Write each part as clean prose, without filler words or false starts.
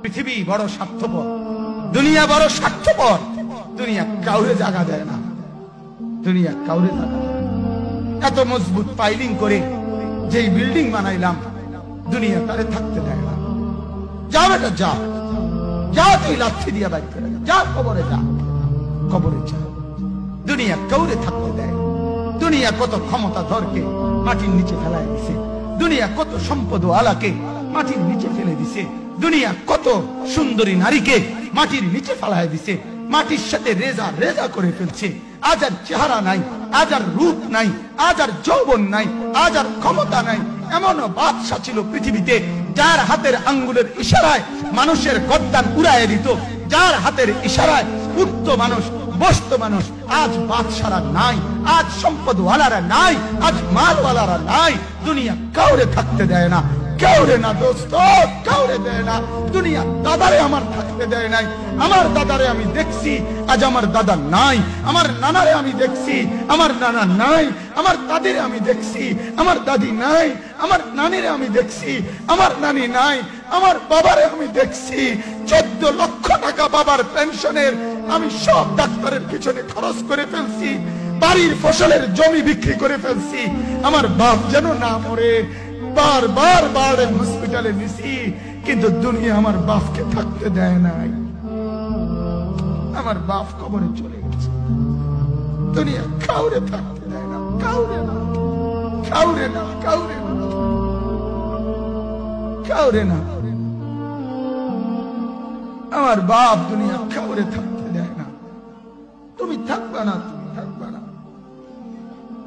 পৃথিবী বড় স্বার্থপর, দুনিয়া বড় স্বার্থপর। দুনিয়া কাউরে জায়গা দেয় না, দুনিয়া কাউরে জায়গা দেয় না। এত মজবুত পাইলিং করে যেই বিল্ডিং বানাইলাম, দুনিয়া তারে থাকতে দেয় না। যা বেটা যা, যা তুই লাঠি দিয়া বাইক করে যা, কবরে যা, কবরে যা। দুনিয়া কাউরে থাকতে দেয়। দুনিয়া কত ক্ষমতা ধরকে মাটির নিচে ফেলায় দিছে, দুনিয়া কত সম্পদ আলাকে মাটির নিচে ফেলে দিছে, দুনিয়া কত সুন্দরী নারীকে মাটির নিচে ফেলায় দিছে, মাটির সাথে রেজা রেজা করে ফেলছে। আজ আর চেহারা নাই, আজ আর রূপ নাই, আজ আর যৌবন নাই, আজ আর ক্ষমতা নাই। এমন বাদশা ছিল পৃথিবীতে যার হাতের আঙ্গুলের ইশারায় মানুষের গর্দান উড়াইয়া দিত, যার হাতের ইশারায় উঠত মানুষ, বসত মানুষ। আজ বাদশারা নাই, আজ সম্পদওয়ালারা নাই, আজ মালওয়ালারা নাই। দুনিয়া কাউরে থাকতে দেয় না, কাউরে না দোস্ত, কাউরে দেয় না। দুনিয়া দাদারে আমার থাকতে দেয় নাই। আমার দাদারে আমি দেখছি, আজ আমার দাদা নাই। আমার নানারে আমি দেখছি, আমার নানা নাই। আমার দাদিরে আমি দেখছি, আমার দাদি নাই। আমার নানিরে আমি দেখছি, আমার নানি নাই। আমার বাবারে আমি দেখছি, 14 লক্ষ টাকা বাবার পেনশনের আমি সব ডাক্তারের পিছনে খরচ করে ফেলছি, বাড়ির ফসলের জমি বিক্রি করে ফেলছি। আমার বাপ যেন না মরে বারবার বারে হসপিটালে নিছি, কিন্তু দুনিয়া আমার বাপকে থাকতে দেয় নাই। আমার বাপ কবরে চলে গেছে। দুনিয়া কাউরে থাকতে দেয় না, কাউরে না, কাউরে না, কাউরে না, কাউরে না। আমার বাপ দুনিয়া কাউরে থাকতে দেয় না। তুমি থাকবা না, তুমি থাকবা না।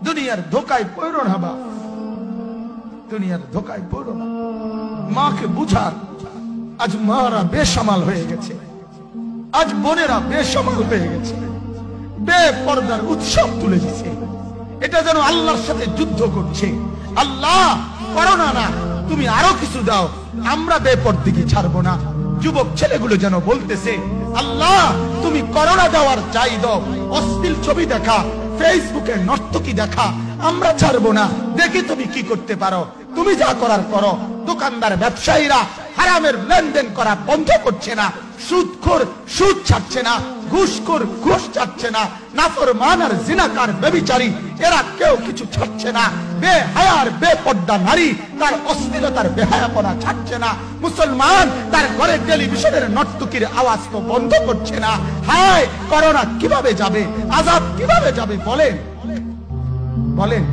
দুনিয়ার ধোকায় পড়ো না বাপ, দুনিয়ার ধোকায় পড়ো না। মাকে বুঝার, আজ মারা বেসামাল হয়ে গেছে, আজ বোনেরা বেসামাল হয়ে গেছে, বেপরদার উৎসব তুলে দিছে। এটা যেন আল্লাহর সাথে যুদ্ধ করছে। আল্লাহ করোনা না, তুমি আরো কিছু দাও, আমরা বেপরদিকে ছাড়বো না। যুবক ছেলেগুলো যেন বলতেছে, আল্লাহ তুমি করোনা দেওয়ার চাই দাও, অশ্লীল ছবি দেখা, ফেসবুকে নর্তকী দেখা, আমরা ছাড়বো না। দেখি তুমি কি করতে পারো, তুমি যা করার করো। দোকানদার ব্যবসায়ীরা হারামের লেনদেন করা বন্ধ করছে না, সুদখোর সুদ ছাড়ছে না, ঘুষখোর ঘুষ ছাড়ছে না, নাফরমান আর জিনাকার ব্যভিচারী এরা কেউ কিছু ছাড়ছে না। বেহায়ার বেপর্দা নারী তার অশ্লীলতার বেহায়াপনা ছাড়ছে না। মুসলমান তার ঘরে টেলিভিশনের নর্তকীর আওয়াজ তো বন্ধ করছে না। হায় করোনা কিভাবে যাবে, আযাব কিভাবে যাবে বলেন, বলেন,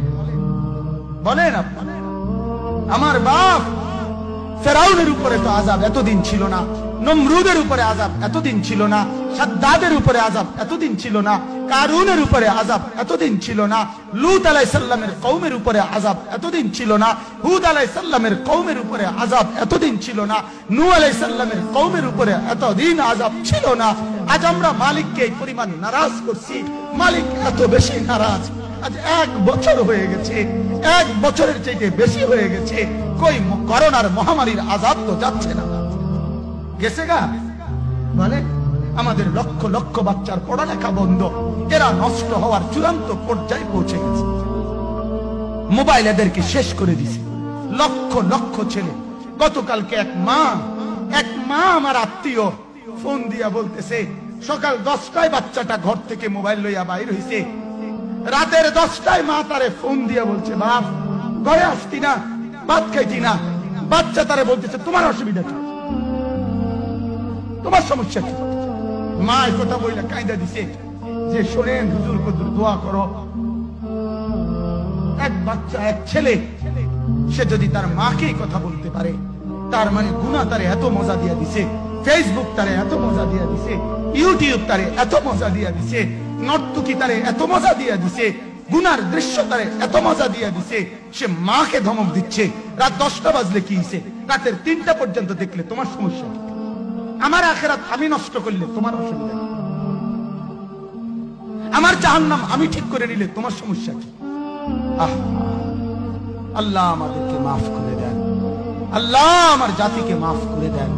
বলেন আপনারা। আমার বাপ ফেরাউনের উপরে তো আযাব এতদিন ছিল না, নমরুদের উপরে আযাব এতদিন ছিল না, সাদ্দাদের উপরে আযাব এতদিন ছিল না, কারুনের উপরে আযাব এতদিন ছিল না, লূত আলাইহিস সালামের কওমের উপরে আযাব এতদিন ছিল না, হুদ আলাইহিস সালামের কওমের উপরে আযাব এতদিন ছিল না, নূহ আলাইহিস সালামের কওমের উপরে এতদিন আযাব ছিল না। আজ আমরা মালিককে এই পরিমাণ নারাজ করছি, মালিক এত বেশি নারাজ। আজ 1 বছর হয়ে গেছে, 1 বছরের চাইতে বেশি হয়ে গেছে, কই করোনার মহামারীর আযাব তো যাচ্ছে না, গেছে গা। মানে আমাদের লক্ষ লক্ষ বাচ্চার পড়ালেখা বন্ধ, এরা নষ্ট হওয়ার চূড়ান্ত পর্যায়ে পৌঁছে গেছে। মোবাইল এদেরকে শেষ করে দিছে। লক্ষ লক্ষ ছেলে। গতকালকে এক মা আমার আত্মীয় ফোন দিয়া বলতেছে, সকাল 10টায় বাচ্চাটা ঘর থেকে মোবাইল লইয়া বাইর হইছে, রাতের 10টায় মা তারে ফোন দিয়া বলছে, বাপ ঘরে আসতি না, ভাত খাইতি না। বাচ্চা তারে বলতেছে, তোমার অসুবিধা কি, তোমার সমস্যা কি? মা এই কথা বইলা কায়দা দিছে যে, শোনেন হুজুর কদুর দোয়া করো। এক বাচ্চা, এক ছেলে, সে যদি তার মাকে কথা বলতে পারে, তার মানে গুনাহ তারে এত মজা দিয়া দিছে, ফেসবুক তারে এত মজা দিয়া দিছে, ইউটিউব তারে এত মজা দিয়া দিছে, নর্তকী তারে এত মজা দিয়া দিছে, গুনার দৃশ্য তারে এত মজা দিয়া দিছে, সে মাকে ধমক দিচ্ছে। রাত 10টা বাজলে কি হইছে, রাতের 3টা পর্যন্ত দেখলে তোমার সমস্যা কি? আমার আখিরাত আমি নষ্ট করলে তোমার অসুবিধা কি? আমার জাহান্নাম আমি ঠিক করে নিলে তোমার সমস্যা কি? আল্লাহ আমাদেরকে মাফ করে দেন, আল্লাহ আমার জাতিকে মাফ করে দেন।